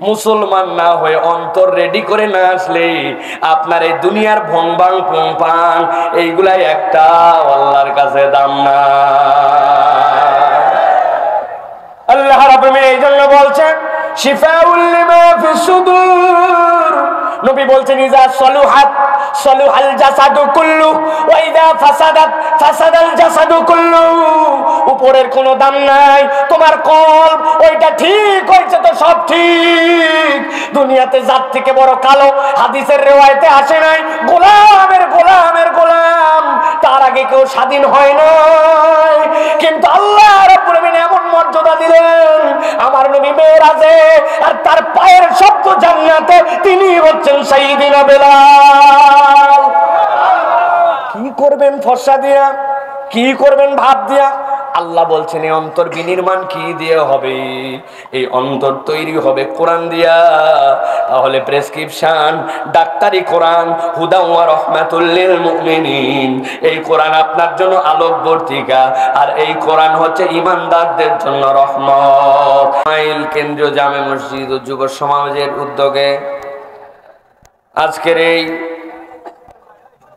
মুসলমান না হয়ে অন্তর রেডি করে না আসলে আপনার এই দুনিয়ার ভংবাং পুংপাং এইগুলাই একটা আল্লাহর কাছে দাম না। আল্লাহ রাব্বুল আলামিন এই জন্য বলছেন শিফাউল লিমা ফিস সুদূর। নবী বলছেন ইজা সলুহাত সলুহাল জাসাদু কুল্লু ওয়া ইজা ফাসাদাত ফাসাদাল জাসাদু কুল্লু। উপরের কোনো দাম নাই, তোমার কলব ওইটা ঠিক হয়েছে তো সব ঠিক। দুনিয়াতে জাত থেকে বড় কালো হাদিসের রিওয়ায়াতে আসে নাই গোলামের গোলামের গোলাম, তার আগে কেউ স্বাধীন হয় নাই। কিন্তু আল্লাহ রাব্বুল আলামিন এমন মর্যাদা দিলেন আমার নবী মেরাজে, আর তার পায়ের শব্দ জান্নাতে, তিনি হচ্ছেন সাইয়্যিদিনা বেলাল। কি করবেন ফর্সা দিয়া, কি করবেন ভাব দিয়া? আল্লাহ বলছেন এই অন্তর বিনির্মাণ কি দিয়ে হবে? এই অন্তর তৈরি হবে কোরআন দিয়া। তাহলে প্রেসক্রিপশন ডাক্তারি কোরআন, হুদা ওয়া রাহমাতুল লিল মুমিনিন। এই কোরআন আপনার জন্য আলোক বর্তিকা, আর এই কোরআন হচ্ছে ঈমানদারদের জন্য রহমত। মাইল কেন্দ্রীয় জামে মসজিদ ও যুব সমাজের উদ্যোগে আজকের এই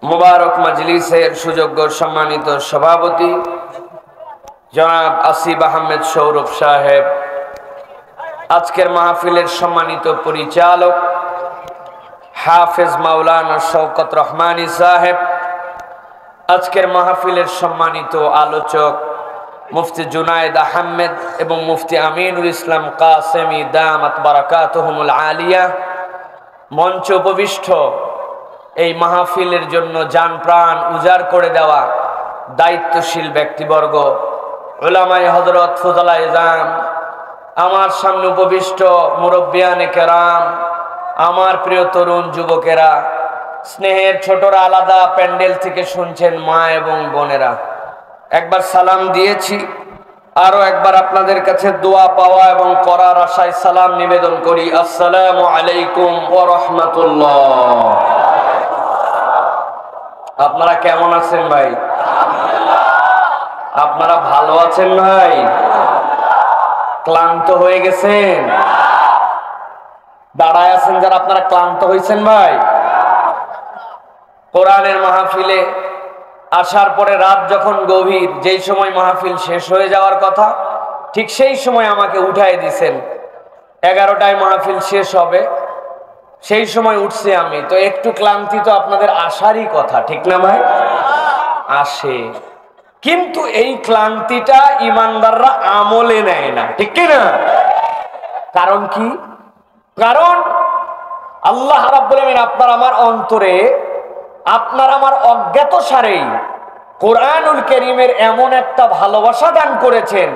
মুবারক মাজলিসের সুযোগ্য সম্মানিত সভাপতি জনাব আসিফ আহমেদ সৌরভ সাহেব, আজকের মাহফিলের সম্মানিত পরিচালক হাফেজ মাওলানা শওকত রহমানী সাহেব, আজকের মাহফিলের সম্মানিত আলোচক মুফতি জুনায়েদ আহমেদ এবং মুফতি আমিনুল ইসলাম কাসেমি দামাত বারাকাতুহুমুল আলিয়া, মঞ্চ উপবিষ্ট এই মাহফিলের জন্য জান প্রাণ উজাড় করে দেওয়া দায়িত্বশীল ব্যক্তিবর্গ, উলামায়ে হযরত ফুজালায়ে জাম, আমার সামনে উপবিষ্ট মুরব্বিয়ানে কেরাম, আমার প্রিয় তরুণ যুবকেরা, স্নেহের ছোটরা আলাদা প্যান্ডেল থেকে শুনছেন মা এবং বোনেরা, একবার সালাম দিয়েছি, আরো একবার আপনাদের কাছে দোয়া পাওয়া এবং করার আশায় সালাম নিবেদন করি। আসসালামু আলাইকুম ওয়া রাহমাতুল্লাহ। আপনারা কেমন আছেন ভাই? আপনারা ভালো আছেন ভাই? ক্লান্ত হয়ে গেছেন? দাঁড়ায় আছেন যারা, আপনারা ক্লান্ত হয়েছেন ভাই? কোরআনের মাহফিলে আসার পরে রাত যখন গভীর, যেই সময় মাহফিল শেষ হয়ে যাওয়ার কথা, ঠিক সেই সময় আমাকে উঠাই দিছেন। 11টায় মাহফিল শেষ হবে, সেই সময় উঠছি আমি। তো একটু ক্লান্তি তো আপনাদের আসারই কথা, ঠিক না ভাই? আসে, কিন্তু এই ক্লান্তিটা ইমানদাররা আমলে নেয় না, ঠিক কি না? কারণ কি? কারণ আল্লাহ রাব্বুল আলামিন আপনার আমার অন্তরে, আপনার আমার অজ্ঞাত সারেই কোরআনুল কারীমের এমন একটা ভালোবাসা দান করেছেন।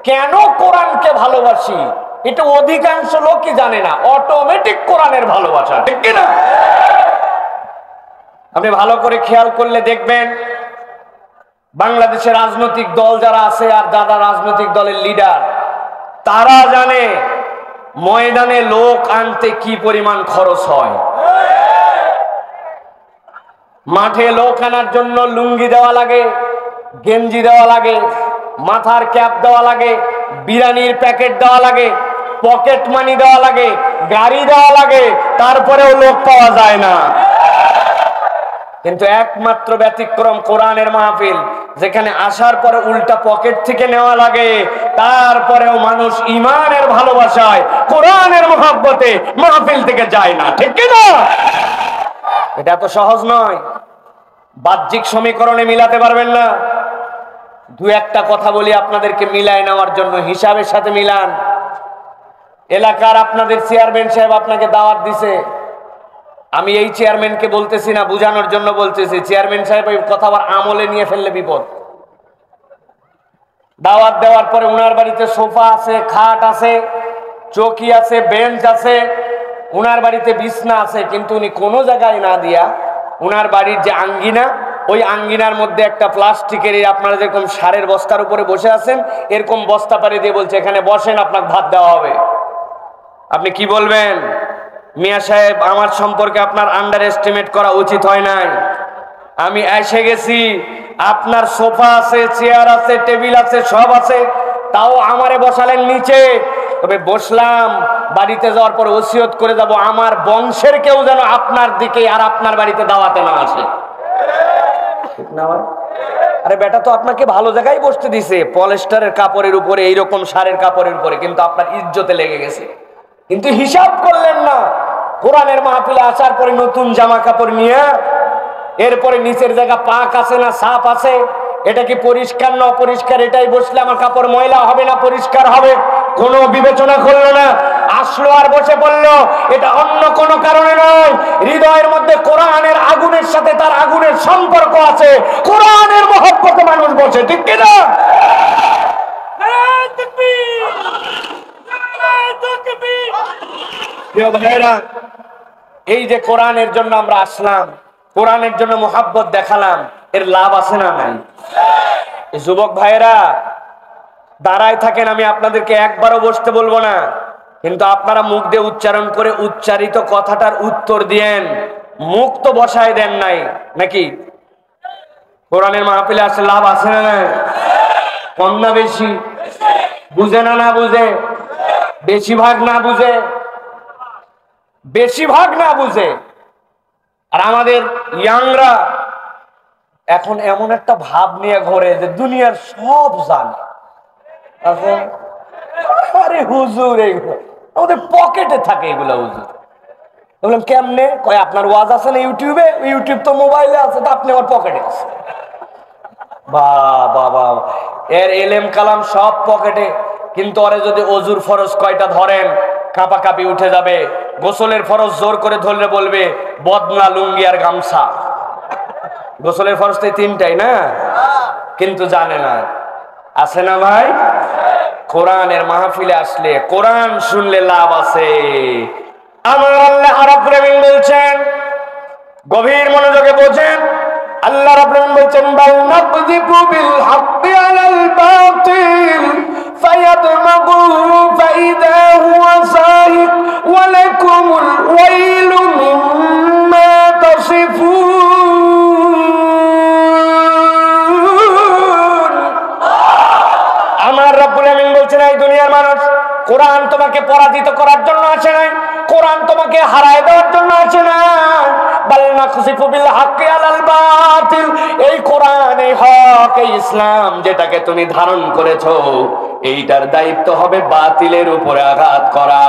কেন কোরআনকে ভালোবাসি এটা অধিকাংশ লোকই জানে না। অটোমেটিক কোরআনের ভালোবাসা, ঠিক কি না? আপনি ভালো করে খেয়াল করলে দেখবেন বাংলাদেশের রাজনৈতিক দল যারা আছে আর যারা রাজনৈতিক দলের লিডার, তারা জানে ময়দানে লোক আনতে কি পরিমাণ খরচ হয়। মাঠে লোক আনার জন্য লুঙ্গি দেওয়া লাগে, গেঞ্জি দেওয়া লাগে, মাথার ক্যাপ দেওয়া লাগে, বিরিয়ানির প্যাকেট দেওয়া লাগে, পকেট মানি দেওয়া লাগে, গাড়ি দেওয়া লাগে, তারপরেও লোক পাওয়া যায় না। কিন্তু একমাত্র ব্যতিক্রম কোরআনের মাহফিল, যেখানে আসার পরে উল্টা পকেট থেকে নেওয়া লাগে, তারপরেও মানুষ ঈমানের ভালোবাসায় কোরআনের মহব্বতে মাহফিল থেকে যায় না, ঠিক কি না? এটা তো সহজ নয়, বাহ্যিক সমীকরণে মিলাতে পারবেন না। দু একটা কথা বলি আপনাদেরকে মিলায় নেওয়ার জন্য, হিসাবের সাথে মিলান। এলাকার আপনাদের চেয়ারম্যান সাহেব আপনাকে দাওয়াত দিছে, আমি এই চেয়ারম্যানকে বলতেছি না, বুঝানোর জন্য বলতেছি। চেয়ারম্যান সাহেব এই কথা আবার আমলে নিয়ে ফেললে বিপদ। দাওয়াত দেওয়ার পরে উনার বাড়িতে সোফা আছে, খাট আছে, চৌকি আছে, বেঞ্চ আছে, উনার বাড়িতে বিছনা আছে, কিন্তু উনি কোনো জায়গায় না দিয়া উনার বাড়ির যে আঙ্গিনা, ওই আঙ্গিনার মধ্যে একটা প্লাস্টিকের, আপনারা যেরকম সারের বস্তার উপরে বসে আছেন এরকম বস্তা পাড়ি দিয়ে বলছে এখানে বসেন, আপনাকে ভাত দেওয়া হবে। আপনি কি বলবেন? মিয়া সাহেব, আমার সম্পর্কে আপনার আন্ডার এস্টিমেট করা উচিত হয় নাই। আমি এসে গেছি, আপনার সোফা আছে, চেয়ার আছে, টেবিল আছে, সব আছে, তাও আমারে বসালেন নিচে। তবে বসলাম, বাড়িতে যাওয়ার পর ওসিয়ত করে যাব, আমার বংশের কেউ যেন আপনার দিকে আর আপনার বাড়িতে দাওয়াতে না আসে। ঠিক না ভাই? আরে বেটা তো আপনাকে ভালো জায়গায় বসতে দিছে, পলিস্টারের কাপড়ের উপরে, এইরকম সারের কাপড়ের উপরে, কিন্তু আপনার ইজ্জতে লেগে গেছে। কিন্তু হিসাব করলেন না, কোরআনের মাহফিলে আসার পরে নতুন জামা কাপড় নিয়ে এরপরে নিচের জায়গা পাক আছে না সাপ আছে, এটা কি পরিষ্কার না অপরিষ্কার, এটাই বসলে আমার কাপড় ময়লা হবে না পরিষ্কার হবে, কোনো বিবেচনা করলো না, আসলো আর বসে পড়লো। এটা অন্য কোনো কারণে নয়, হৃদয়ের মধ্যে কোরআনের আগুনের সাথে তার আগুনের সম্পর্ক আছে, কোরআনের মহব্বতে মানুষ বসে, ঠিক কিনা? এই যে কোরআনের জন্য আমরা আসলাম, কোরআনের জন্য মোহাব্বত দেখালাম, এর লাভ আছে না নাই? যুবক ভাইরা দাঁড়ায় থাকেন, আমি আপনাদেরকে একবারও বসতে বলবো না, কিন্তু আপনারা মুখ দিয়ে উচ্চারণ করে উচ্চারিত কথাটার উত্তর দিয়েন, মুখ তো বসায় দেন নাই নাকি? কোরআনের মাহফিলে আসলে লাভ আছে না নাই? কম না বেশি? বুঝে না না বুঝে? বেশিরভাগ না বুঝে, বেশিরভাগ না বুঝে। আর আমাদের ইয়াংরা এখন এমন একটা ভাব নিয়ে ঘোরে যে দুনিয়ার সব জানে। আরে হুজুর এগুলো আমাদের পকেটে থাকে, এগুলো হুজুর। বললাম কেমনে? কয় আপনার ওয়াজ আছে না ইউটিউবে, ইউটিউব তো মোবাইলে আছে, তো আপনি আমার পকেটে আছে। বাবা, এর এলেম কালাম সব পকেটে, কিন্তু ওরে যদি অজুর ফরজ কয়টা ধরেন কাঁপাকাঁপি উঠে যাবে, গোসলের ফরজ জোর করে ধরলে বলবে বদনা, লুঙ্গি আর গামছা। গোসলের ফরজ তো তিনটাই না, কিন্তু জানে না। আছে না ভাই? কোরআনের মাহফিলে আসলে, কোরআন শুনলে লাভ আছে। আমার আল্লাহ রাব্বুল আলামিন বলছেন, গভীর মনোযোগে বোঝেন, আল্লাহ রাব্বুল আলামিন বলছেন বাল নাকযিবু বিল হাক্কি আলাল বাতিল ফায়াদমাগুহু ফাইদা হুয়া যাহিক ওয়া লাকুমুল ওয়াইলু মিম্মা তাসিফুন। আমার রাব্বুল আলামিন বলছেন, এই দুনিয়ার মানুষ, কোরআন তোমাকে পরাজিত করার জন্য আসে নাই, কোরআন তোমাকে হারায় দেওয়ার জন্য আসে না। বাল নাকযিফু বিল হাক্কি আলাল বাতিল, এই কোরআন, এই হক, এই ইসলাম যেটাকে তুমি ধারণ করেছো, এইটার দায়িত্ব হবে বাতিলের উপরে আঘাত করা,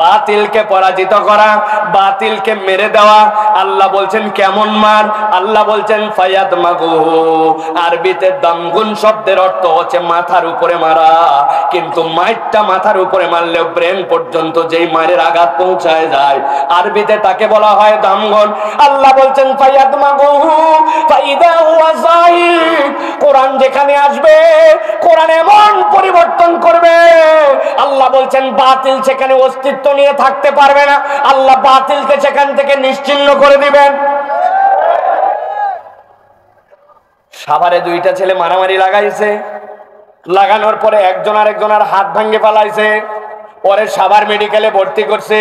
বাতিলকে পরাজিত করা, বাতিলকে মেরে দেওয়া। আল্লাহ বলছেন কেমন মার? আল্লাহ বলছেন ফায়াদমাগুহু, আরবিতে দামগুন শব্দের অর্থ হচ্ছে মাথার উপরে মারা, কিন্তু মাইরটা মাথার উপরে মারলেও ব্রেন পর্যন্ত যেই মায়ের আঘাত পৌঁছায় যায়, আরবিতে তাকে বলা হয় দামগুন। আল্লাহ বলছেন ফায়াদমাগুহু ফাইদা হুয়া যাহিক, কোরআন যেখানে আসবে, কোরআন এমন পরিবর্তন করবে, আল্লাহ বলছেন বাতিল সেখানে অস্তিত্ব নিয়ে থাকতে পারবে না, আল্লাহ বাতিলকে সেখান থেকে নিশ্চিহ্ন করে দিবেন। সাভারে দুইটা ছেলে মারামারি লাগাইছে, লাগানোর পরে একজন আরেকজনের হাত ভাঙে ফেলাইছে, পরে সাভার মেডিকেলে ভর্তি করছে,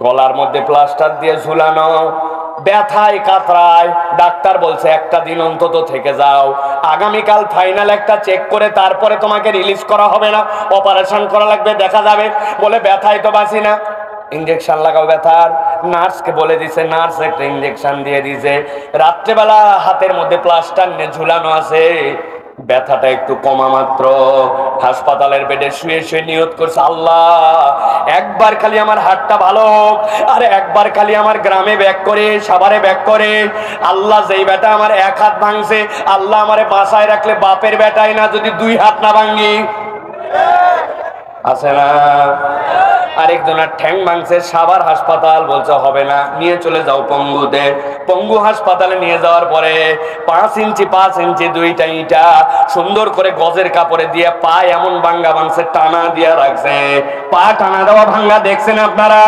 গলার মধ্যে প্লাস্টার দিয়ে ঝুলানো, ব্যথায় কাতরায়। ডাক্তার বলছে একটা দিন অন্তত থেকে যাও, আগামীকাল ফাইনাল একটা চেক করে তারপরে তোমাকে রিলিজ করা হবে না, অপারেশন করা লাগবে, দেখা যাবে। বলে ব্যথায় তো বাঁচি না, ইঞ্জেকশন লাগাও ব্যথার। নার্সকে বলে দিছে, নার্স একটা ইঞ্জেকশন দিয়ে দিছে। রাত্রেবেলা হাতের মধ্যে প্লাস্টার নিয়ে ঝুলানো আছে, ব্যথাটা একটু কমা মাত্র হাসপাতালের বেডে শুয়ে শুয়ে নিয়ত করছে, আল্লাহ একবার খালি আমার হাতটা ভালো হোক, আর একবার খালি আমার গ্রামে ব্যাক করে, সাভারে ব্যাক করে। আল্লাহ যেই বেটা আমার এক হাত ভাঙছে, আল্লাহ আমারে বাঁচায় রাখলে বাপের বেটাই না যদি দুই হাত না ভাঙি। আছে না? আরেকজনের ঠ্যাং ভাঙছে, সাভার হাসপাতাল বলছে হবে না, নিয়ে চলে যাও পঙ্গুতে। পঙ্গু হাসপাতালে নিয়ে যাওয়ার পরে 5 ইঞ্চি দুইটা ইটা সুন্দর করে গজের কাপড়ে দিয়ে পা এমন ভাঙ্গা ভাঙছে, টানা দিয়া রাখছে। পা টানা দেওয়া ভাঙ্গা দেখছেন আপনারা?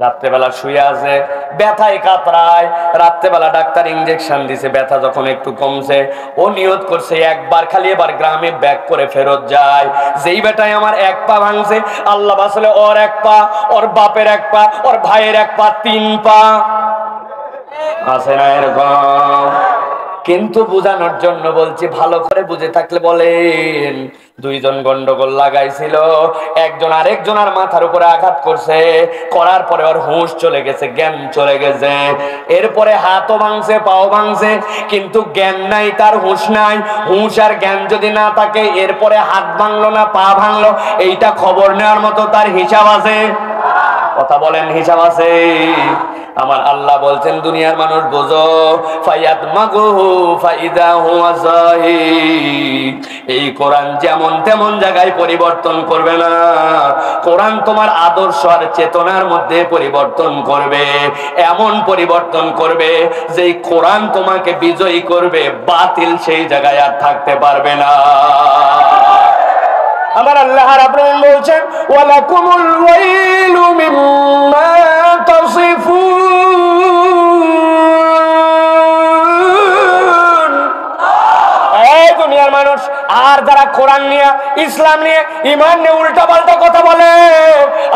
রাত্রেবেলা শুয়ে আছে, ব্যথায় কাতরায়। রাত্রেবেলা ডাক্তার ইঞ্জেকশন দিছে, ব্যথা যখন একটু কমছে, ও নিয়ত করছে একবার খালি এবার গ্রামে ব্যাক করে ফেরত যায়। যেই বেটায় আমার এক পা ভাঙছে, আল্লাহ বাসলে ওর এক পা, ওর বাপের এক পা, ওর ভাইয়ের এক পা, 3 পা। আছে না এরকম? কিন্তু বোঝানোর জন্য বলছি, ভালো করে বুঝে থাকলে বলেন। দুইজন গন্ডগোল লাগাইছিল, একজন আরেকজনের মাথার উপরে আঘাত করছে, করার পরে ওর হুঁশ চলে গেছে, জ্ঞান চলে গেছে। এরপরে হাতও ভাঙছে, পাও ভাঙছে, কিন্তু জ্ঞান নাই, তার হুঁশ নাই। হুঁশ আর জ্ঞান যদি না থাকে, এরপরে হাত ভাঙলো না পা ভাঙলো, এইটা খবর নেওয়ার মতো তার হিসাব আছে? কথা বলেন, হিসাব আছে? আমার আল্লাহ বলছেন, দুনিয়ার মানুষ বোঝো, ফায়াত মাগুহু ফাইদা হুয়া যাহিদ। এই কোরআন যেমন তেমন জায়গায় পরিবর্তন করবে না। কোরআন তোমার আদর্শ আর চেতনার মধ্যে পরিবর্তন করবে, এমন পরিবর্তন করবে যে কোরআন তোমাকে বিজয়ী করবে, বাতিল সেই জায়গায় আর থাকতে পারবে না। আমার আল্লাহ রাব্বুল আলামিন বলছেন, ওয়ালাকুমুল ওয়াইলু মিম্মা তাসিফুন। এই দুনিয়ার মানুষ আর যারা কোরআন নিয়ে, ইসলাম নিয়ে, ঈমান নিয়ে উল্টাপাল্টা কথা বলে,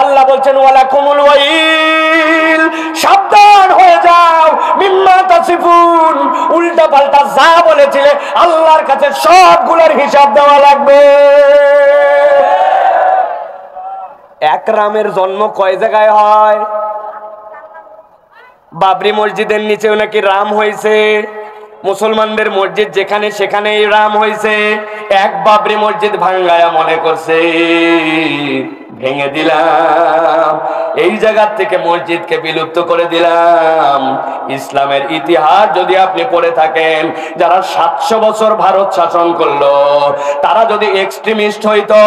আল্লাহ বলছেন ওয়ালাকুমুল ওয়াইল, সাবধান হয়ে যাও, মিম্মা তাসিফুন, উল্টাপাল্টা যা বলেছিলে আল্লাহর কাছে সবগুলোর হিসাব দেওয়া লাগবে। এক রামের জন্ম কয় জায়গায় হয়? বাবরি মসজিদের নিচেও নাকি রাম হয়েছে, মুসলমানদের মসজিদ যেখানে সেখানেই রাম হয়েছে। এক বাবরি মসজিদ ভাঙ্গায়া মনে করছে ভেঙে দিলাম, এই জায়গা থেকে মসজিদকে বিলুপ্ত করে দিলাম। ইসলামের ইতিহাস যদি আপনি পড়ে থাকেন, যারা 700 বছর ভারত শাসন করলো, তারা যদি এক্সট্রিমিস্ট হইতো,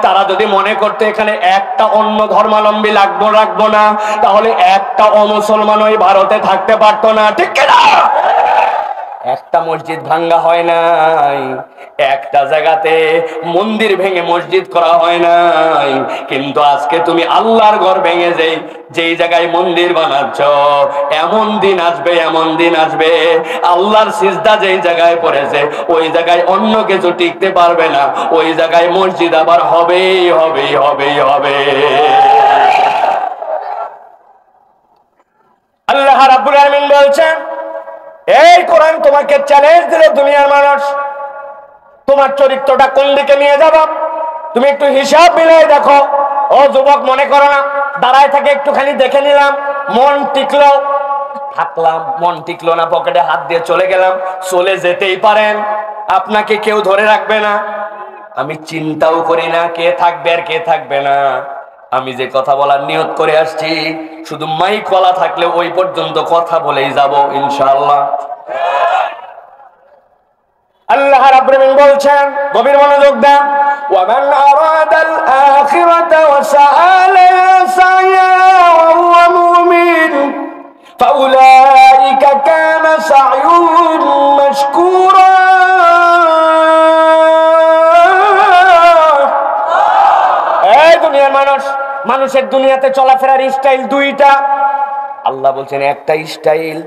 তারা যদি মনে করতো এখানে একটা অন্য ধর্মাবলম্বী রাখবো না, তাহলে একটা অমুসলমান ওই ভারতে থাকতে পারতো না, ঠিক কিনা? একটা মসজিদ ভাঙ্গা হয় নাই, একটা জায়গাতে মন্দির ভেঙে মসজিদ করা হয় নাই। কিন্তু আজকে তুমি আল্লাহর ঘর ভেঙে যেই জায়গায় মন্দির বানাচ্ছ, এমন দিন আসবে, এমন দিন আসবে, আল্লাহর সিজদা যেই জায়গায় পড়েছে ওই জায়গায় অন্য কিছু টিকতে পারবে না, ওই জায়গায় মসজিদ আবার হবেই হবে। আল্লাহ রাব্বুল আলামিন বলছেন, এই কোরআন তোমাকে চ্যালেঞ্জ দিল, দুনিয়ার মানুষ তোমার চরিত্রটা কোন দিকে নিয়ে যাব, তুমি একটু হিসাব মিলাই দেখো। ও যুবক, মনে করো না দাঁড়ায় থাকে একটুখানি দেখে নিলাম, মন টিকলো, থাকলাম, মন টিকলো না, পকেটে হাত দিয়ে চলে গেলাম, চলে যেতেই পারেন, আপনাকে কেউ ধরে রাখবে না। আমি চিন্তাও করি না কে থাকবে আর কে থাকবে না। আমি যে কথা বলার নিয়ত করে আসছি, শুধু মাইক বলা থাকলে ওই পর্যন্ত কথা বলেই যাব ইনশাআল্লাহ। আল্লাহ রাব্বুল আলামিন বলছেন, গভীর মনোযোগ দেন, ওয়া মান আরাদাল আখিরাতা ওয়া সাআলা সাইয়া ওয়া হুয়া মুমিন ফাউলাইকা কানা সাইয়ুহুম মাশকুরা। এই দুনিয়ার মানুষের দুনিয়াতে চলাফেরার স্টাইল দুইটা। আল্লাহ বলছেন একটা স্টাইল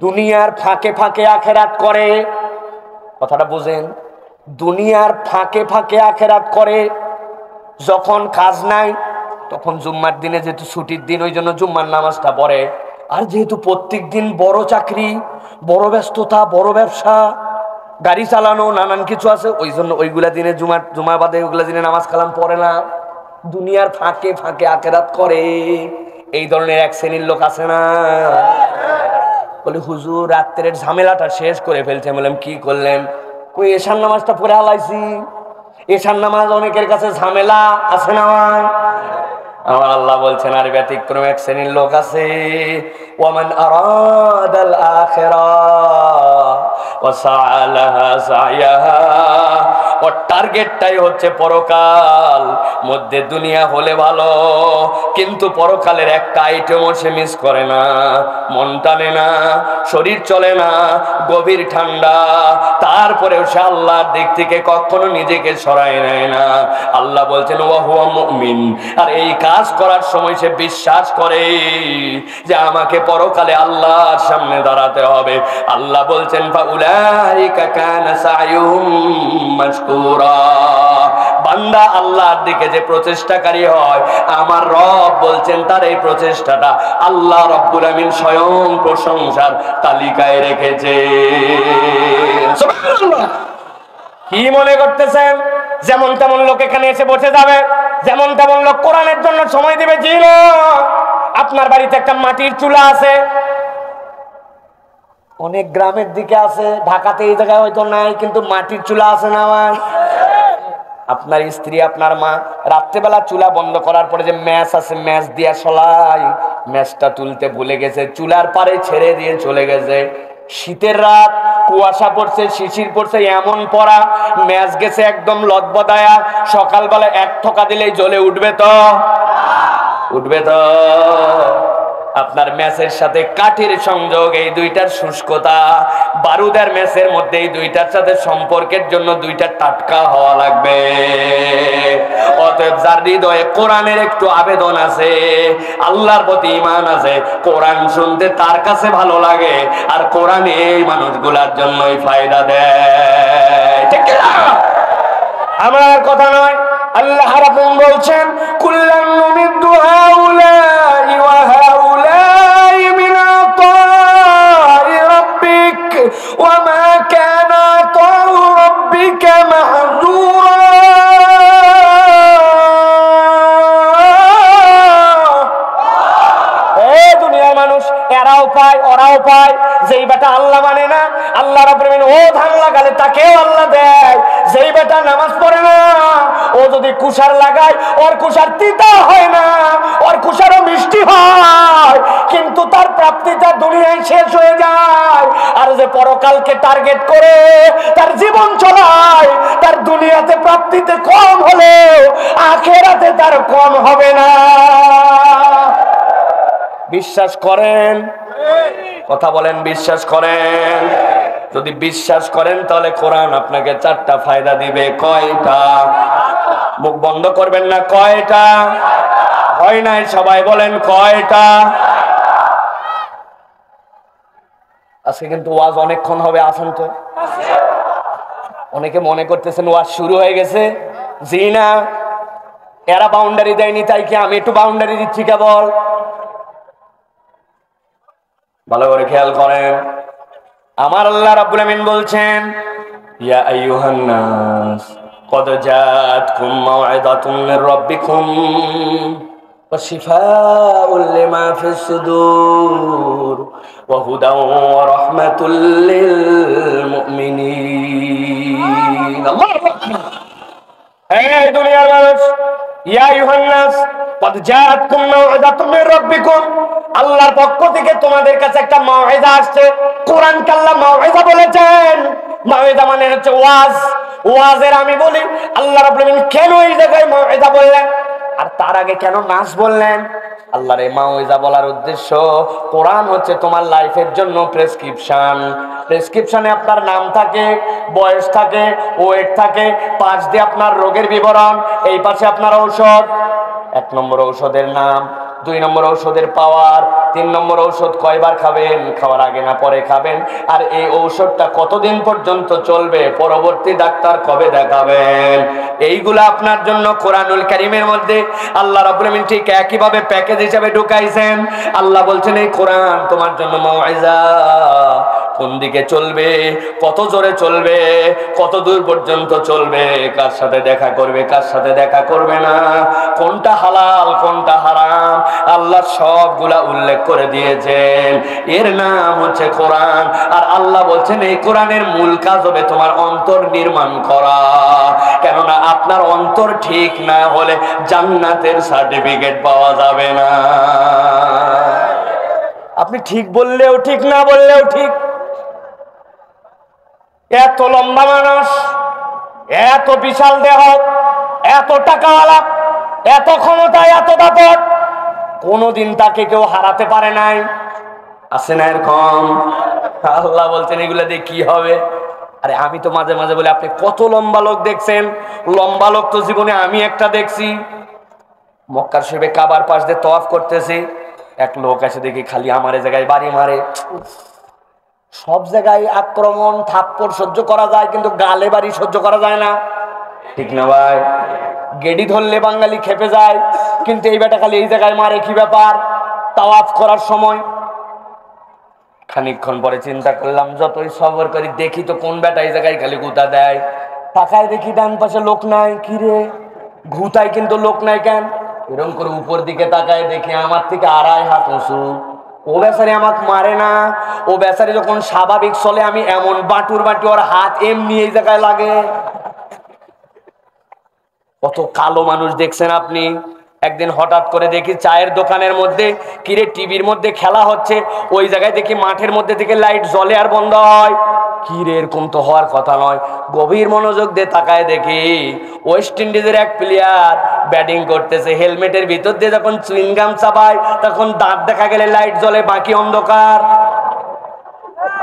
দুনিয়ার ফাঁকে ফাঁকে আখিরাত করে। কথাটা বুঝেন, দুনিয়ার ফাঁকে ফাঁকে আখিরাত করে। যখন কাজ নাই তখন জুম্মার দিনে, যেহেতু ছুটির দিন ওই জন্য জুম্মার নামাজটা পড়ে, আর যেহেতু প্রত্যেক দিন বড় চাকরি, বড় ব্যস্ততা, বড় ব্যবসা, গাড়ি চালানো, নানান কিছু আছে, ওই জন্য ওইগুলা দিনে জুমা বাদে ওইগুলা দিনে নামাজ কালাম পড়ে না, দুনিয়ার ফাঁকে ফাঁকে আখিরাত করে। এই ধরনের এক শ্রেণীর লোক আছে না? বলে হুজুর রাত্রের ঝামেলাটা শেষ করে ফেলছে। বললাম কি করলেন? কই এশার নামাজটা পড়ে আলাইছি। এশার নামাজ অনেকের কাছে ঝামেলা আছে না? আমার আল্লাহ বলছেন আর ব্যতিক্রম এক শ্রেণীর লোক আছে, ওয়ামান আরাদাল আখিরাহ ওয়া সাআলাহা সায়াহা, ওর টার্গেটটাই হচ্ছে পরকাল। মধ্যে দুনিয়া হলে ভালো, কিন্তু পরকালের একটা আইটেমও সে মিস করে না। মন টানে না, শরীর চলে না, গভীর ঠান্ডা, তারপরেও সে আল্লাহর দিক থেকে কখনো নিজেকে সরায় নেয় না। আল্লাহ বলছেন ওয়া হুয়া মুমিন, আর এই কাজ করার সময় সে বিশ্বাস করে যে আমাকে পরকালে আল্লাহর সামনে দাঁড়াতে হবে। আল্লাহ বলছেন ফাউলাইকা কানা সাইয়ুহুম মাশকুরা, বান্দা আল্লাহর দিকে যে প্রচেষ্টাকারী হয়, আমার রব বলছেন তার এই প্রচেষ্টাটা আল্লাহ রব্বুল আমিন স্বয়ং প্রশংসার তালিকায় রেখেছে। সুবহানাল্লাহ। কি মনে করতেছেন যেমন তেমন লোক এখানে এসে বসে যাবে, যেমন তেমন লোক কোরআনের জন্য সময় দিবে? জি না। আপনার বাড়িতে একটা মাটির চুলা আছে, অনেক গ্রামের দিকে আছে, ঢাকাতে এই জায়গায় হয়তো নাই, কিন্তু মাটির চুলা আছে না? আপনার স্ত্রী আপনার মা রাত্রেবেলা চুলা বন্ধ করার পরে যে ম্যাচ আছে, ম্যাচ দিয়া সলাই, ম্যাচটা তুলতে ভুলে গেছে, চুলার পারে ছেড়ে দিয়ে চলে গেছে। শীতের রাত, কুয়াশা পড়ছে, শিশির পড়ছে, এমন পড়া, ম্যাচ গেছে একদম লদবদায়া। সকালবেলা এক ঠোকা দিলেই জ্বলে উঠবে তো? উঠবে তো? আপনার ম্যাচের সাথে কাঠের সংযোগ, এই দুইটার শুষ্কতা, বারুদের ম্যাচের মধ্যে এই দুইটার সাথে সম্পর্কের জন্য দুইটা টাটকা হওয়া লাগবে। অতএব যার হৃদয়ে কোরআনের একটু আবেদন আছে, আল্লাহর প্রতি ঈমান আছে, কোরআন শুনতে তার কাছে ভালো লাগে, আর কোরআন এই মানুষগুলার জন্যই ফায়দা দেয়। ঠিক না? আমার কথা নয়, আল্লাহ রাব্বুল বলছেন কুল্লান নুমিদ্দু হাউলাই ওয়া হাউলাই মিন আতাই রাব্বিক ওয়া মা কানা আতাউ রাব্বিকা মাহযুরা। এই দুনিয়ার মানুষ এরাও পায় ওরাও পায়, যেই বেটা আল্লাহ মানে না, আল্লাহ রাব্বুল আমিন ও ধান লাগালে তাকেও আল্লাহ দেয়। যেই বেটা নামাজ পড়ে না, ও যদি কুশার লাগায়, ওর কুশার তিতা হয় না, ওর কুশারও মিষ্টি হয়, কিন্তু তার প্রাপ্তিটা দুনিয়ায় শেষ হয়ে যায়। আর যে পরকালকে টার্গেট করে তার জীবন চলায়, তার দুনিয়াতে প্রাপ্তিতে কম হলেও আখেরাতে তার কম হবে না। বিশ্বাস করেন? কথা বলেন, বিশ্বাস করেন? যদি বিশ্বাস করেন তাহলে কোরআন আপনাকে চারটা ফায়দা দিবে। কয়টা? মুখ বন্ধ করবেন না। কয়টা? হয় নাই? সবাই বলেন কয়টা? আজকে কিন্তু ওয়াজ অনেকক্ষণ হবে, আসেন তো। অনেকে মনে করতেছেন ওয়াজ শুরু হয়ে গেছে। জি না, এরা বাউন্ডারি দেয়নি তাই কি আমি একটু বাউন্ডারি দিচ্ছি কেবল? ভালো করে খেয়াল করেন। আমার আল্লাহ রাব্বুল আমিন বলছেন ইয়া আইয়ুহান নাস কদ জাআতকুম মাউইযাতুম মির রাব্বিকুম ওয়া শিফাউল লিমা ফিস সুদূর ওয়া হুদাও ওয়া রাহমাতুল লিল মুমিনিন। আল্লাহু আকবার। এই দুনিয়ার মানুষ, ইয়া আইয়ুহান নাস কদ জাআতকুম মাউইযাতুম মির রাব্বিকুম, আল্লাহর পক্ষ থেকে তোমাদের কাছে একটা মাউইযা আসছে। কোরআনকে আল্লাহ মাউইযা বলেছেন। মাউইযা মানে হচ্ছে ওয়াজ। ওয়াজের আমি বলি আল্লাহ রাব্বুল আমিন কেন এই জায়গায় মাউইযা বললেন, আর তার আগে কেন নাস বললেন? আল্লাহর এই মাউইযা বলার উদ্দেশ্য, কোরআন হচ্ছে তোমার লাইফের জন্য প্রেসক্রিপশন। প্রেসক্রিপশনে আপনার নাম থাকে, বয়স থাকে, ওয়েট থাকে, পাশ দিয়ে আপনার রোগের বিবরণ, এই পাশে আপনার ঔষধ। 1 নম্বর ঔষধের নাম, 2 নম্বর ঔষধের পাওয়ার, 3 নম্বর ঔষধ কয়বার খাবেন, খাওয়ার আগে না পরে খাবেন, আর এই ঔষধটা কতদিন পর্যন্ত চলবে, পরবর্তী ডাক্তার কবে দেখাবেন। এইগুলা আপনার জন্য কোরআনুল কারীমের মধ্যে আল্লাহ রাব্বুল আমিন ঠিক একইভাবে প্যাকেজ হিসেবে ঢুকাইছেন। আল্লাহ বলছেন এই কোরআন তোমার জন্য মাউইযা। কোন দিকে চলবে, কত জোরে চলবে, কত দূর পর্যন্ত চলবে, কার সাথে দেখা করবে, কার সাথে দেখা করবে না, কোনটা হালাল কোনটা হারাম, আল্লাহ সবগুলা উল্লেখ করে দিয়েছেন। এর নাম হচ্ছে কোরআন। আর আল্লাহ বলছেন এই কোরআনের মূল কাজ হবে তোমার অন্তর নির্মাণ করা। কেননা আপনার অন্তর ঠিক না হলে জান্নাতের সার্টিফিকেট পাওয়া যাবে না। আপনি ঠিক বললেও ঠিক, না বললেও ঠিক। এত লম্বা মানুষ, এত বিশাল দেহ, এত টাকাওয়ালা, এত ক্ষমতা, এত দাপট, কোনদিন তাকে কেউ হারাতে পারে নাই। আছে না এরকম? আল্লাহ বলছেন এগুলা দিয়ে কি হবে? আরে আমি তো মাঝে মাঝে বলি আপনি কত লম্বা লোক দেখছেন? লম্বা লোক তো জীবনে আমি একটা দেখছি। মক্কার শরীফে কাবার পাশ দিয়ে তওয়াফ করতেছি, এক লোক এসে দেখি খালি আমার জায়গায় বাড়ি মারে। সব জায়গায় আক্রমণ থাপ্পড় সহ্য করা যায়, কিন্তু গালে বাড়ি সহ্য করা যায় না। ঠিক না ভাই? গেডি ধরলে বাঙালি খেপে যায়, কিন্তু এই বেটা খালি এই জায়গায় মারে, কি ব্যাপার? তাওয়াফ করার সময় খানিকক্ষণ পরে চিন্তা করলাম, যতই সবর করি দেখি তো কোন বেটা এই জায়গায় খালি গুতা দেয়। তাকায় দেখি ডান পাশে লোক নাই, কি রে ঘুতায় কিন্তু লোক নাই কেন? এরকম করে উপর দিকে তাকায় দেখি আমার থেকে 2.5 হাত উঁচু। ও বেচারি আমাকে মারে না, ও বেচারি যখন স্বাভাবিক চলে আমি এমন বাটুর বাটি, ওর হাত এমনি এই জায়গায় লাগে। কত কালো মানুষ দেখছেন আপনি। একদিন হঠাৎ করে দেখি চায়ের দোকানের মধ্যে, কিরে টিভির মধ্যে খেলা হচ্ছে, ওই জায়গায় দেখি মাঠের মধ্যে থেকে লাইট জ্বলে আর বন্ধ হয়। কিরে এরকম তো হওয়ার কথা নয়। গভীর মনোযোগ দিয়ে তাকায় দেখি ওয়েস্ট ইন্ডিজের এক প্লেয়ার ব্যাটিং করতেছে, হেলমেটের ভিতর দিয়ে যখন চুইংগাম চাপায় তখন দাঁত দেখা গেলে লাইট জ্বলে, বাকি অন্ধকার।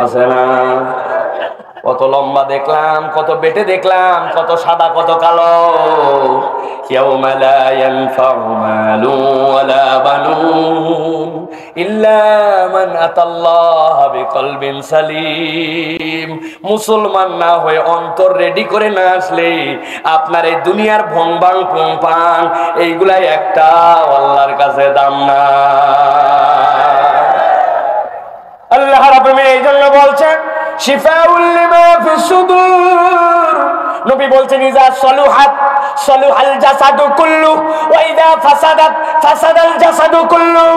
আছে না? কত লম্বা দেখলাম, কত বেটে দেখলাম, কত সাদা কত কালো। ইয়াউমা লা ইয়ানফাউ মালু ওয়ালা বানুন ইল্লা মান আতাল্লাহা বিকলবিন সালিম। মুসলমান না হয়ে অন্তর রেডি করে না আসলে আপনার এই দুনিয়ার ভংবাং পুংপাং এইগুলাই একটা আল্লাহর কাছে দাম না। আল্লাহ রাব্বুল আলামিন এই জন্য বলছেন শিফাউল লিমা ফিস সুদূর। নবী বলছেন ইজা সলুহাত সলুহাল জাসাদু কুল্লু ওয়া ইজা ফাসাদাত ফাসাদাল জাসাদু কুল্লু।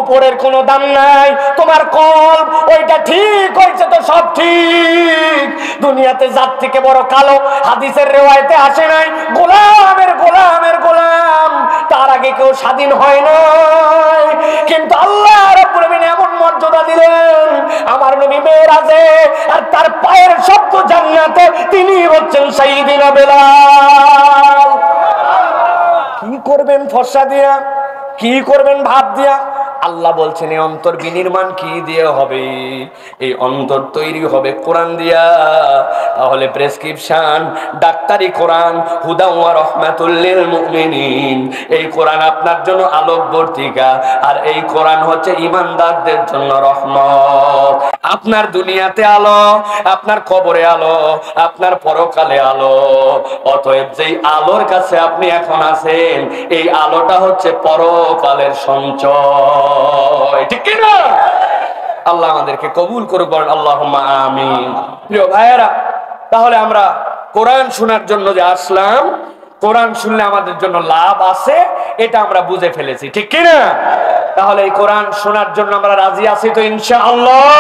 উপরের কোনো দাম নাই, তোমার কলব ওইটা ঠিক হইছে তো সব ঠিক। দুনিয়াতে জাত থেকে বড় কালো হাদিসের রিওয়ায়াতে আসে নাই, গোলামের গোলামের গোলাম, তার আগে কেউ স্বাধীন হয় না। কিন্তু আল্লাহ রাব্বুল আলামিন এমন মর্যাদা দিলেন, আমার নবী মেরাজে আর তার পায়ের শব্দ জান্নাতে, তিনি হচ্ছেন সাইয়্যিদিনা বেলাল। কি করবেন ফর্সা দিয়া, কি করবেন ভাব দিয়া? আল্লাহ বলছেন এই অন্তর বিনির্মাণ কি দিয়ে হবে? এই অন্তর তৈরি হবে কোরআন দিয়া। তাহলে প্রেসক্রিপশন ডাক্তারি কোরআন, হুদা ওয়া রাহমাতুল লিল মুমিনিন। এই কোরআন আপনার জন্য আলোক বর্তিকা, আর এই কোরআন হচ্ছে ঈমানদারদের জন্য রহমত। আপনার দুনিয়াতে আলো, আপনার কবরে আলো, আপনার পরকালে আলো। অতএব যেই আলোর কাছে আপনি এখন আছেন, এই আলোটা হচ্ছে পরকালের সঞ্চয়, ঠিক কি না? আল্লাহ আমাদেরকে কবুল করুক, বলেন আল্লাহুম্মা আমিন। প্রিয় ভাইয়েরা, তাহলে আমরা কোরআন শোনার জন্য যে আসলাম, কোরআন শুনলে আমাদের জন্য লাভ আছে এটা আমরা বুঝে ফেলেছি, ঠিক কি না? তাহলে এই কোরআন শোনার জন্য আমরা রাজি আছি তো ইনশাআল্লাহ?